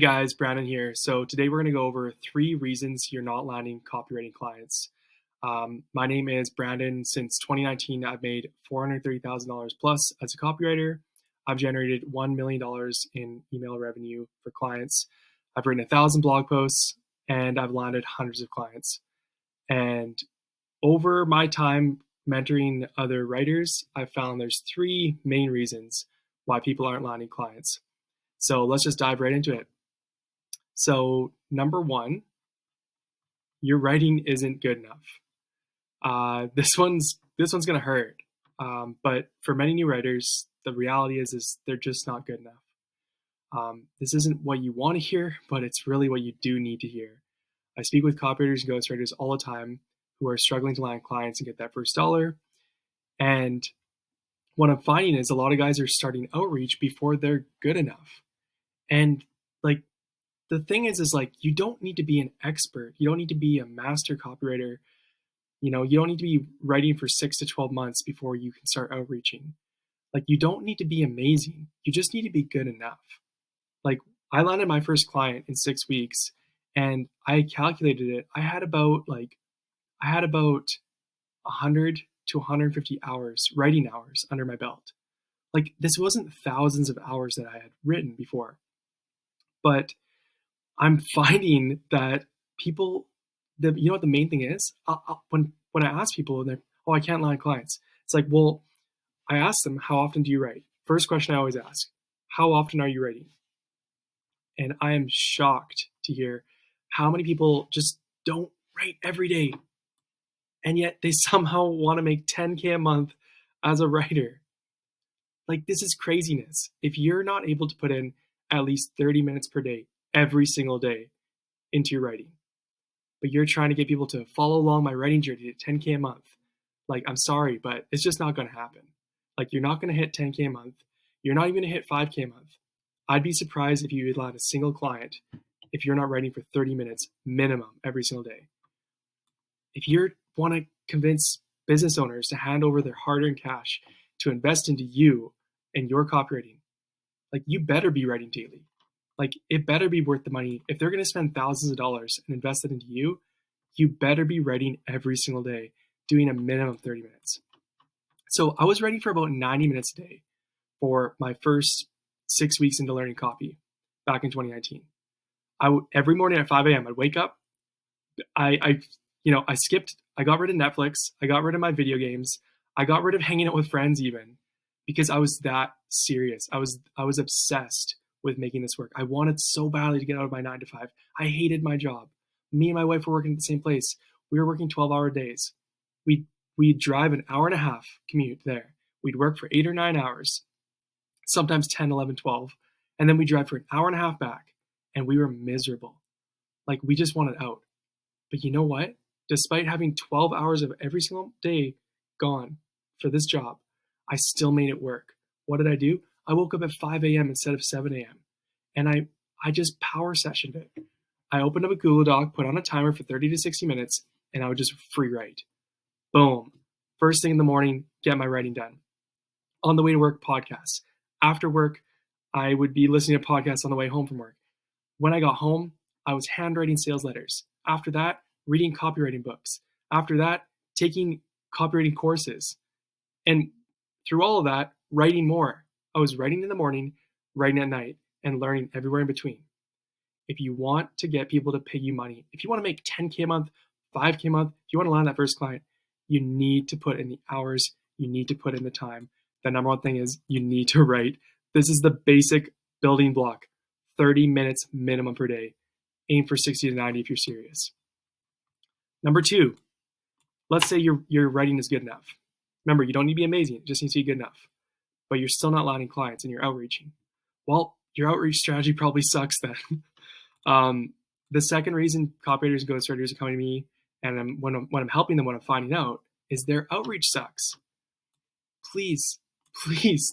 Hey guys, Brandon here. So today we're going to go over 3 reasons you're not landing copywriting clients. My name is Brandon. Since 2019, I've made $430,000 plus as a copywriter. I've generated $1 million in email revenue for clients. I've written 1,000 blog posts and I've landed hundreds of clients. And over my time mentoring other writers, I've found there's 3 main reasons why people aren't landing clients. So let's just dive right into it. So number one, your writing isn't good enough. This one's gonna hurt, but for many new writers, the reality is they're just not good enough. This isn't what you want to hear, but it's really what you do need to hear. I speak with copywriters and ghostwriters all the time who are struggling to land clients and get that first dollar. And what I'm finding is a lot of guys are starting outreach before they're good enough. And like the thing is like you don't need to be an expert. You don't need to be a master copywriter. You don't need to be writing for 6 to 12 months before you can start outreaching. Like you don't need to be amazing. You just need to be good enough. Like I landed my first client in 6 weeks and I calculated it. I had about 100 to 150 hours, writing hours under my belt. Like this wasn't thousands of hours that I had written before. But I'm finding that people, you know what the main thing is? When I ask people, and they're, oh, I can't land clients. It's like, well, I ask them, how often do you write? First question I always ask, how often are you writing? And I am shocked to hear how many people just don't write every day. And yet they somehow want to make 10K a month as a writer. Like this is craziness. If you're not able to put in at least 30 minutes per day, every single day into your writing, but you're trying to get people to follow along my writing journey to 10K a month, like I'm sorry, but it's just not going to happen. Like you're not going to hit 10K a month. You're not even going to hit 5K a month. I'd be surprised if you would land a single client if you're not writing for 30 minutes minimum every single day. If you want to convince business owners to hand over their hard-earned cash to invest into you and your copywriting, like you better be writing daily. Like it better be worth the money. If they're going to spend thousands of dollars and invest it into you, you better be writing every single day, doing a minimum of 30 minutes. So I was writing for about 90 minutes a day for my first 6 weeks into learning copy back in 2019. Every morning at 5 a.m. I'd wake up. I got rid of Netflix. I got rid of my video games. I got rid of hanging out with friends even because I was that serious. I was obsessed with making this work. I wanted so badly to get out of my 9 to 5. I hated my job. Me and my wife were working at the same place. We were working 12-hour days. We'd drive an hour and a half commute there. We'd work for 8 or 9 hours, sometimes 10, 11, 12. And then we'd drive for an hour and a half back. And we were miserable. Like we just wanted out. But you know what? Despite having 12 hours of every single day gone for this job, I still made it work. What did I do? I woke up at 5 a.m. instead of 7 a.m. And I just power sessioned it. I opened up a Google Doc, put on a timer for 30 to 60 minutes, and I would just free write. Boom. First thing in the morning, get my writing done. On the way to work, podcasts. After work, I would be listening to podcasts on the way home from work. When I got home, I was handwriting sales letters. After that, reading copywriting books. After that, taking copywriting courses. And through all of that, writing more. I was writing in the morning, writing at night, and learning everywhere in between. If you want to get people to pay you money, if you want to make 10K a month, 5K a month, if you want to land that first client, you need to put in the hours, you need to put in the time. The number one thing is you need to write. This is the basic building block. 30 minutes minimum per day. Aim for 60 to 90 if you're serious. Number 2, let's say your writing is good enough. Remember, you don't need to be amazing. It just needs to be good enough. But you're still not landing clients and you're outreaching. Well, your outreach strategy probably sucks then. The second reason copywriters and ghostwriters are coming to me and when I'm helping them, what I'm finding out is their outreach sucks. Please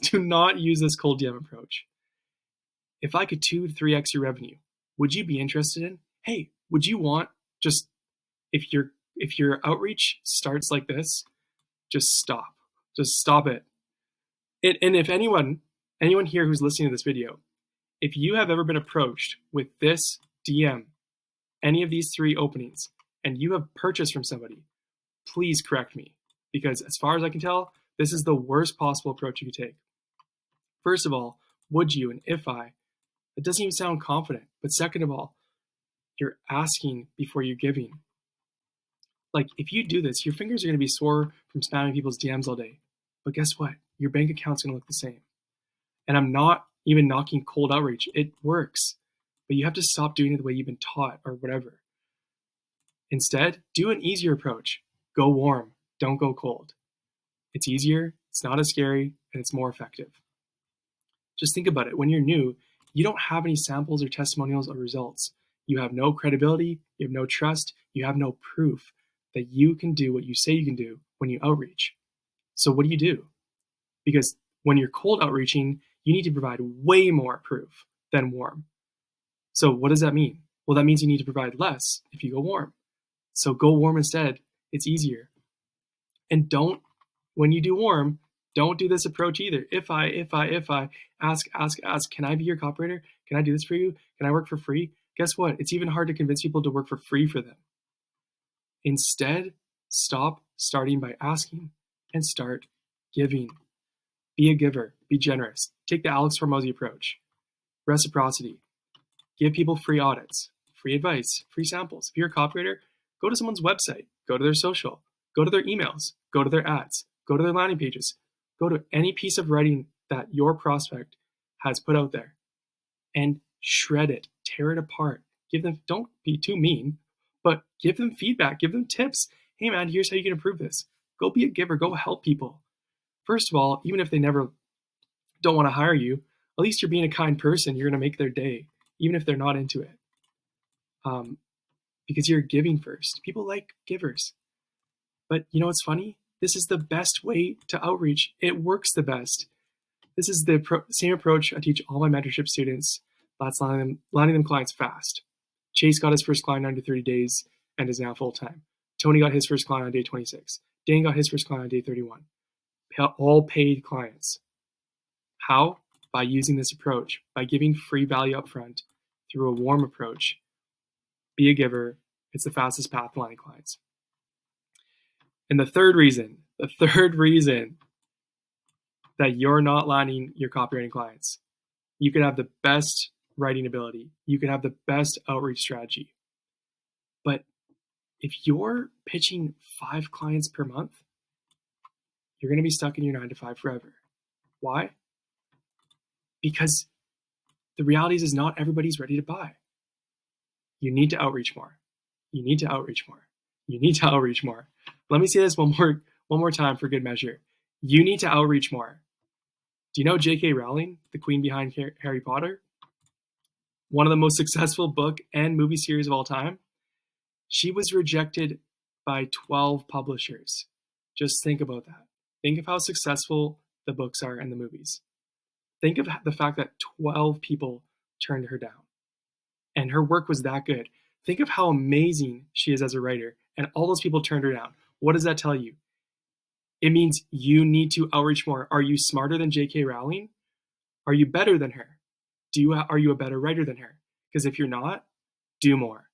do not use this cold DM approach. If I could 2 to 3x your revenue, would you be interested in? Hey, would you want just if your outreach starts like this, just stop. Just stop it. And if anyone here who's listening to this video, If you have ever been approached with this DM, any of these 3 openings, and you have purchased from somebody, please correct me, because as far as I can tell, this is the worst possible approach you could take. First of all, would you and if I, it doesn't even sound confident. But second of all, you're asking before you're giving. Like, if you do this, your fingers are going to be sore from spamming people's DMs all day. But guess what? Your bank account's going to look the same. And I'm not even knocking cold outreach. It works. But you have to stop doing it the way you've been taught or whatever. Instead, do an easier approach. Go warm. Don't go cold. It's easier, it's not as scary, and it's more effective. Just think about it. When you're new, you don't have any samples or testimonials or results. You have no credibility, you have no trust, you have no proof that you can do what you say you can do when you outreach. So what do? Because when you're cold outreaching, you need to provide way more proof than warm. So what does that mean? Well, that means you need to provide less if you go warm. So go warm instead. It's easier. And when you do warm, don't do this approach either. If I ask, can I be your copywriter? Can I do this for you? Can I work for free? Guess what? It's even hard to convince people to work for free for them. Instead, stop starting by asking and start giving. Be a giver. Be generous. Take the Alex Hormozy approach. Reciprocity. Give people free audits, free advice, free samples. If you're a copywriter, go to someone's website, go to their social, go to their emails, go to their ads, go to their landing pages, go to any piece of writing that your prospect has put out there and shred it, tear it apart. Don't be too mean, but give them feedback, give them tips. Hey man, here's how you can improve this. Go be a giver, go help people. First of all, even if they never don't want to hire you, at least you're being a kind person. You're going to make their day, even if they're not into it. Because you're giving first. People like givers. But you know what's funny? This is the best way to outreach. It works the best. This is the same approach I teach all my mentorship students. That's landing them clients fast. Chase got his first client under 30 days and is now full-time. Tony got his first client on day 26. Dane got his first client on day 31. All paid clients. How? By using this approach, by giving free value up front through a warm approach. Be a giver. It's the fastest path to landing clients. And the third reason that you're not landing your copywriting clients, you could have the best writing ability, you could have the best outreach strategy, but if you're pitching 5 clients per month, you're going to be stuck in your 9 to 5 forever. Why? Because the reality is not everybody's ready to buy. You need to outreach more. You need to outreach more. You need to outreach more. Let me say this one more time for good measure. You need to outreach more. Do you know J.K. Rowling, the queen behind Harry Potter? One of the most successful book and movie series of all time. She was rejected by 12 publishers. Just think about that. Think of how successful the books are and the movies. Think of the fact that 12 people turned her down. And her work was that good. Think of how amazing she is as a writer. And all those people turned her down. What does that tell you? It means you need to outreach more. Are you smarter than J.K. Rowling? Are you better than her? Are you a better writer than her? Because if you're not, do more.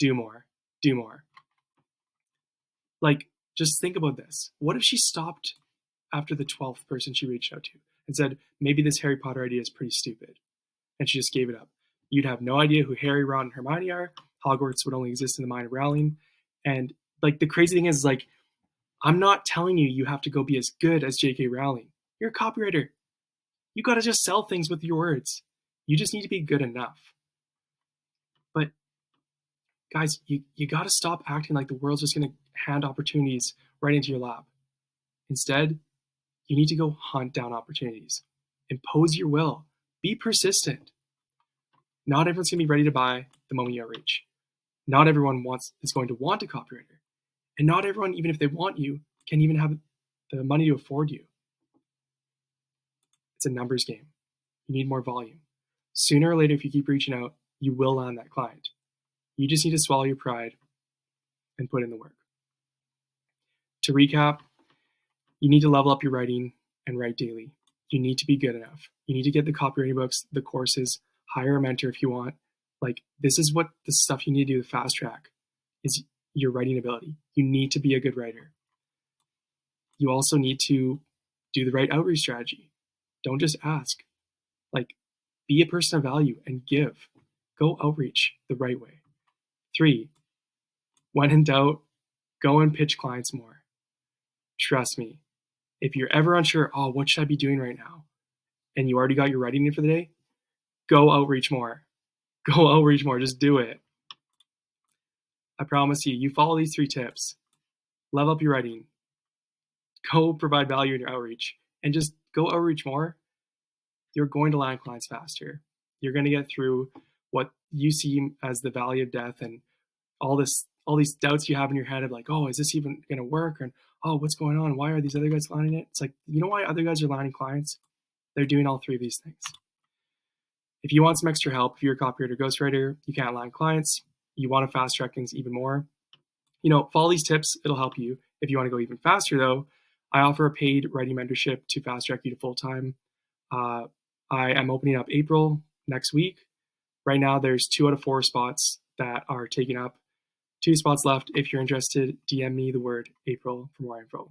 Do more. Do more. Like, just think about this. What if she stopped after the 12th person she reached out to and said, maybe this Harry Potter idea is pretty stupid, and she just gave it up? You'd have no idea who Harry, Ron, and Hermione are. Hogwarts would only exist in the mind of Rowling. And like the crazy thing is, like, I'm not telling you have to go be as good as J.K. Rowling. You're a copywriter. You got to just sell things with your words. You just need to be good enough. But guys, you got to stop acting like the world's just going to hand opportunities right into your lap. Instead, you need to go hunt down opportunities. Impose your will. Be persistent. Not everyone's going to be ready to buy the moment you outreach. Not everyone is going to want a copywriter. And not everyone, even if they want you, can even have the money to afford you. It's a numbers game. You need more volume. Sooner or later, if you keep reaching out, you will land that client. You just need to swallow your pride and put in the work. To recap, you need to level up your writing and write daily. You need to be good enough. You need to get the copywriting books, the courses, hire a mentor if you want. Like, this is what the stuff you need to do to fast track is your writing ability. You need to be a good writer. You also need to do the right outreach strategy. Don't just ask. Like, be a person of value and give. Go outreach the right way. 3, when in doubt, go and pitch clients more. Trust me, if you're ever unsure, oh, what should I be doing right now? And you already got your writing in for the day, go outreach more. Go outreach more. Just do it. I promise you, you follow these 3 tips, level up your writing, go provide value in your outreach, and just go outreach more, you're going to land clients faster. You're going to get through what you see as the valley of death and all these doubts you have in your head of like, oh, is this even going to work? And oh, what's going on? Why are these other guys landing it? It's like, you know why other guys are landing clients? They're doing all 3 of these things. If you want some extra help, if you're a copywriter, ghostwriter, you can't land clients, you want to fast track things even more, follow these tips. It'll help you. If you want to go even faster, though, I offer a paid writing mentorship to fast track you to full time. I am opening up April next week. Right now, there's 2 out of 4 spots that are taken up. 2 spots left. If you're interested, DM me the word April for more info.